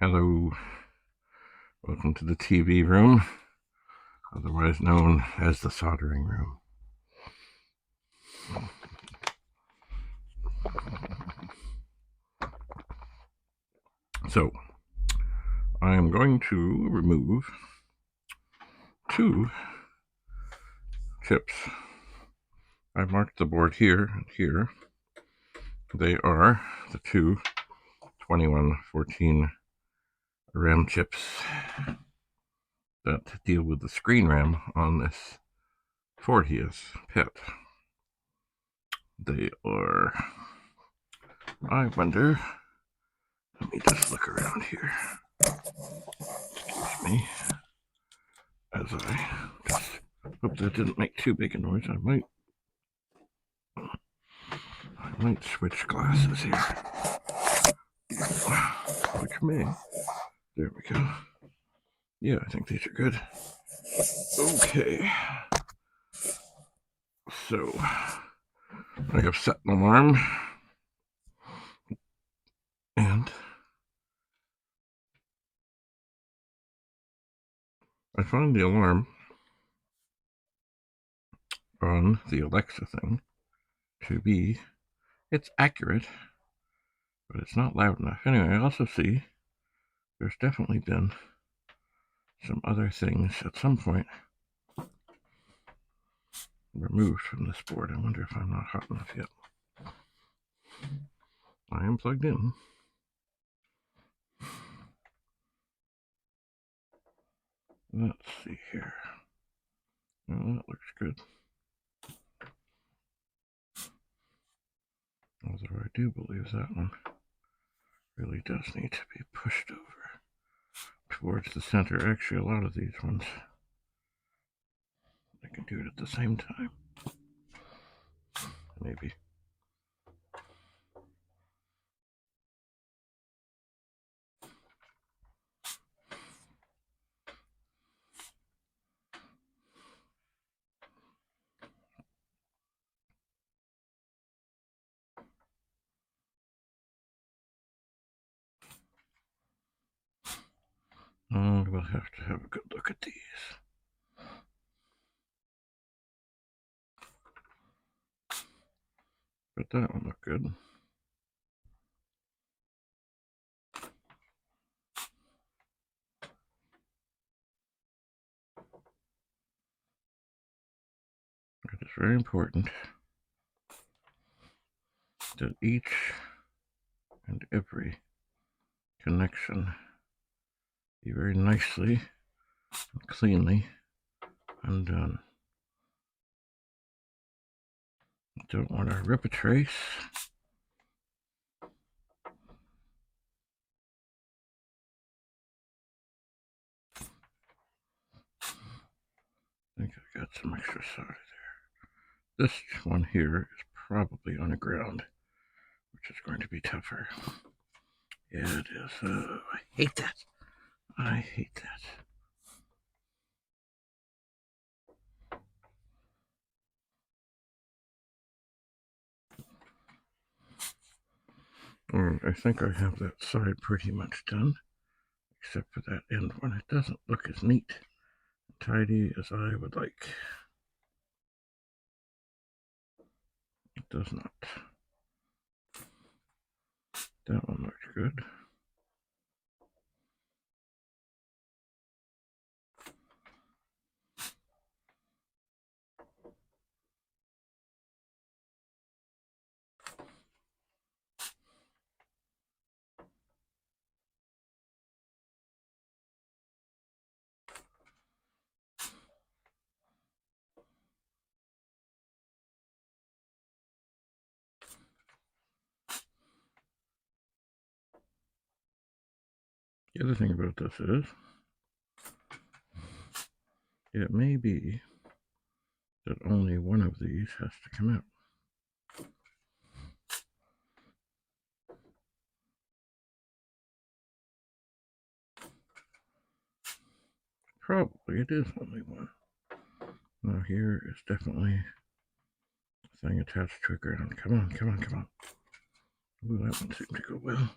Hello, welcome to the TV room, otherwise known as the soldering room. So, I am going to remove two chips. I've marked the board here and here. They are the two 2114 RAM chips that deal with the screen RAM on this 40th PET. They are, I wonder, let me just look around here. Excuse me. As I just hope that didn't make too big a noise. I might switch glasses here. Which may. There we go. Yeah, I think these are good. Okay. So, I have set an alarm. And I found the alarm on the Alexa thing to be, it's accurate, but it's not loud enough. Anyway, I also see there's definitely been some other things at some point removed from this board. I wonder if I'm not hot enough yet. I am plugged in. Let's see here. Well, that looks good. Although I do believe that one really does need to be pushed over towards the center. Actually, a lot of these ones, I can do it at the same time. Maybe. And we'll have to have a good look at these. But that one looked good. It is very important that each and every connection be very nicely and cleanly undone. Don't want to rip a trace. I think I got some extra solder there. This one here is probably on the ground, which is going to be tougher. Yeah, it is. I hate that. I hate that. I think I have that side pretty much done, except for that end one. It doesn't look as neat and tidy as I would like. It does not. That one looks good. The other thing about this is, it may be that only one of these has to come out. Probably it is only one. Now here is definitely a thing attached to a ground. Come on, come on, come on. Ooh, that one seemed to go well.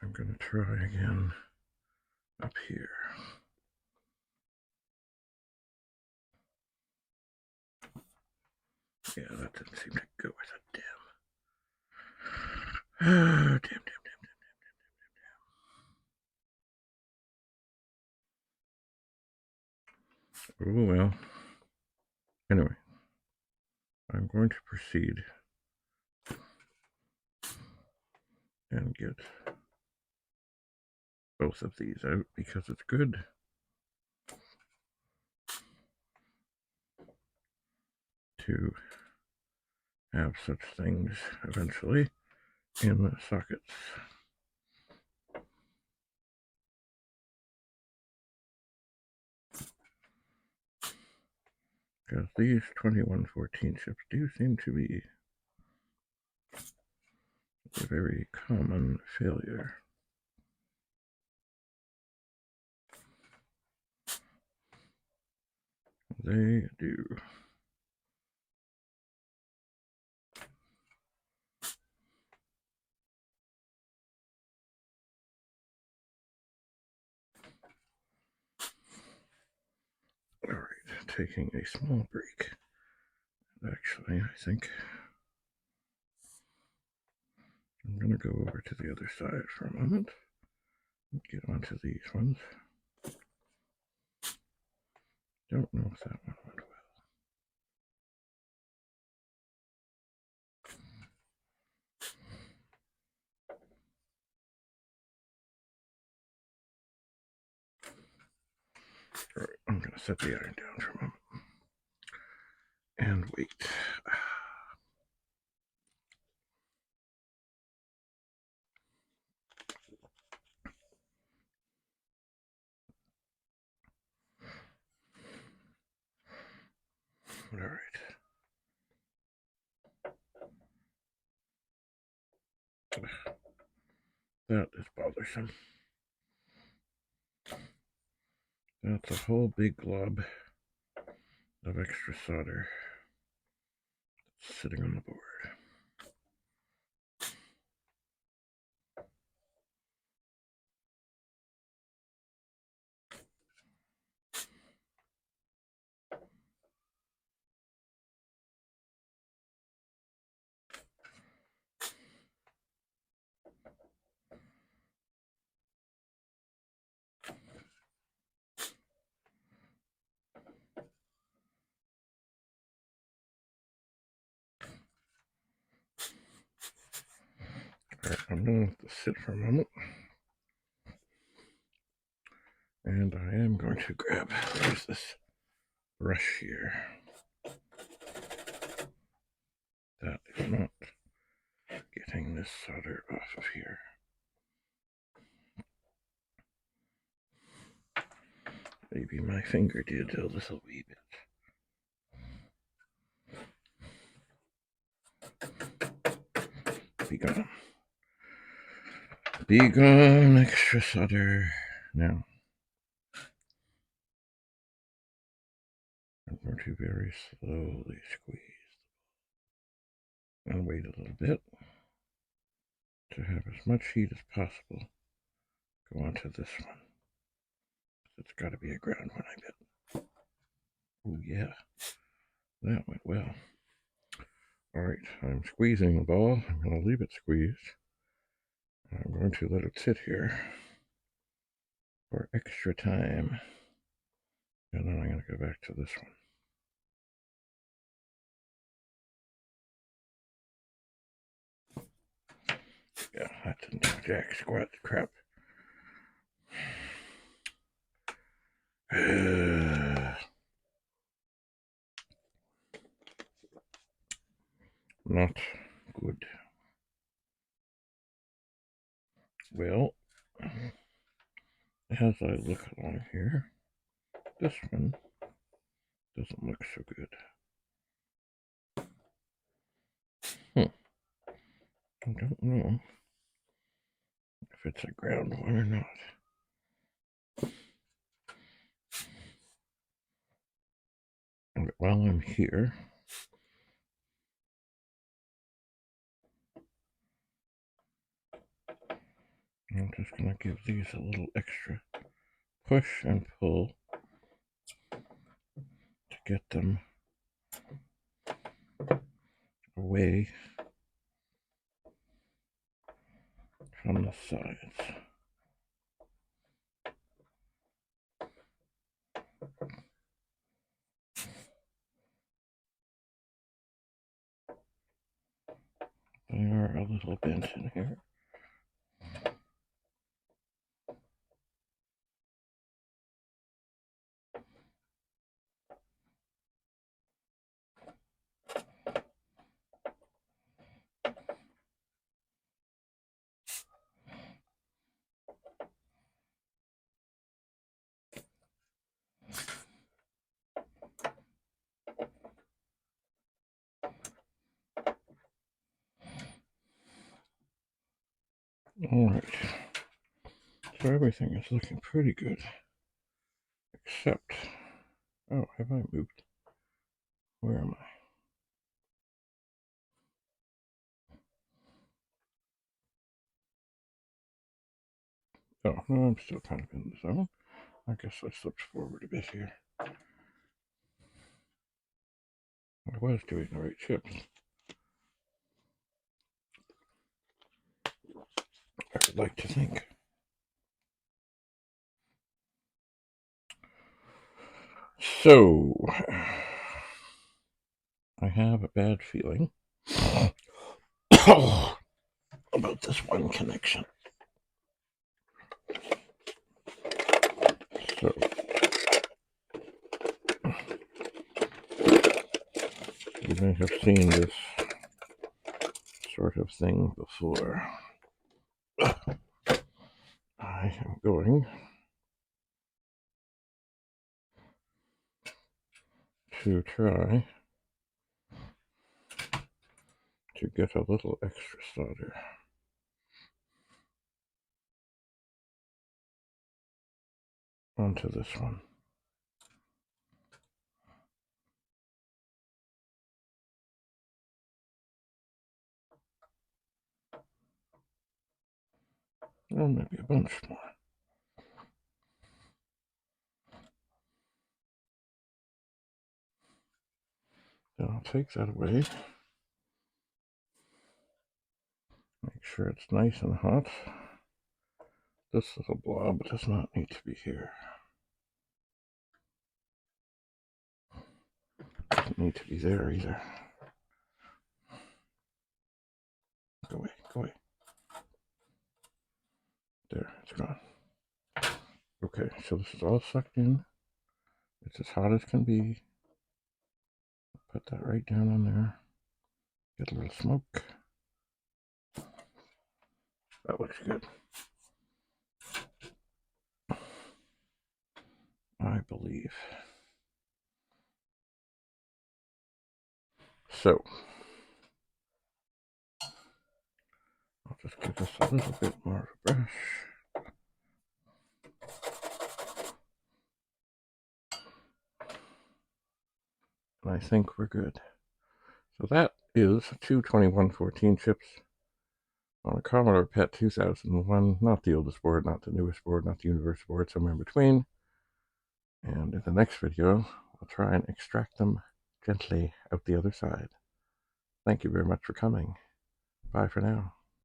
I'm going to try again up here. Yeah, that didn't seem to go with it. Damn. Damn. Oh well. Anyway, I'm going to proceed and get both of these out because it's good to have such things eventually in the sockets. Because these 2114 chips do seem to be a very common failure. They do. All right, taking a small break. Actually, I think I'm going to go over to the other side for a moment and get onto these ones. Don't know if that one went well. All right, I'm going to set the iron down for a moment and wait. All right. That is bothersome. That's a whole big glob of extra solder sitting on the board. All right, I'm going to let this sit for a moment. And I am going to grab, there's this brush here. That is not getting this solder off of here. Maybe my finger did a little wee bit. Be gone. Be gone, extra solder. Now, I'm going to very slowly squeeze and wait a little bit to have as much heat as possible go onto this one. It's got to be a ground one, I bet. Oh yeah, that went well. All right, I'm squeezing the ball. I'm going to leave it squeezed. I'm going to let it sit here for extra time. And then I'm going to go back to this one. Yeah, that didn't do jack squat crap. Not good. Well, as I look along here, this one doesn't look so good. I don't know if it's a ground one or not. But while I'm here, I'm just going to give these a little extra push and pull to get them away from the sides. They are a little bent in here. Alright, so everything is looking pretty good, except, oh, have I moved? Where am I? Oh, no, I'm still kind of in the zone. I guess I slipped forward a bit here. I was doing the right chips. I would like to think. So, I have a bad feeling about this one connection. So, you may have seen this sort of thing before. I am going to try to get a little extra solder onto this one. Well, maybe a bunch more. Then I'll take that away. Make sure it's nice and hot. This little blob does not need to be here. Doesn't need to be there either. Go away, go away. There, it's gone. Okay, so this is all sucked in. It's as hot as can be. Put that right down on there. Get a little smoke. That looks good. I believe. So, I'll just give this a little bit more of a brush. And I think we're good. So that is 22114 chips on a Commodore PET 2001. Not the oldest board, not the newest board, not the universal board, somewhere in between. And in the next video, I'll try and extract them gently out the other side. Thank you very much for coming. Bye for now.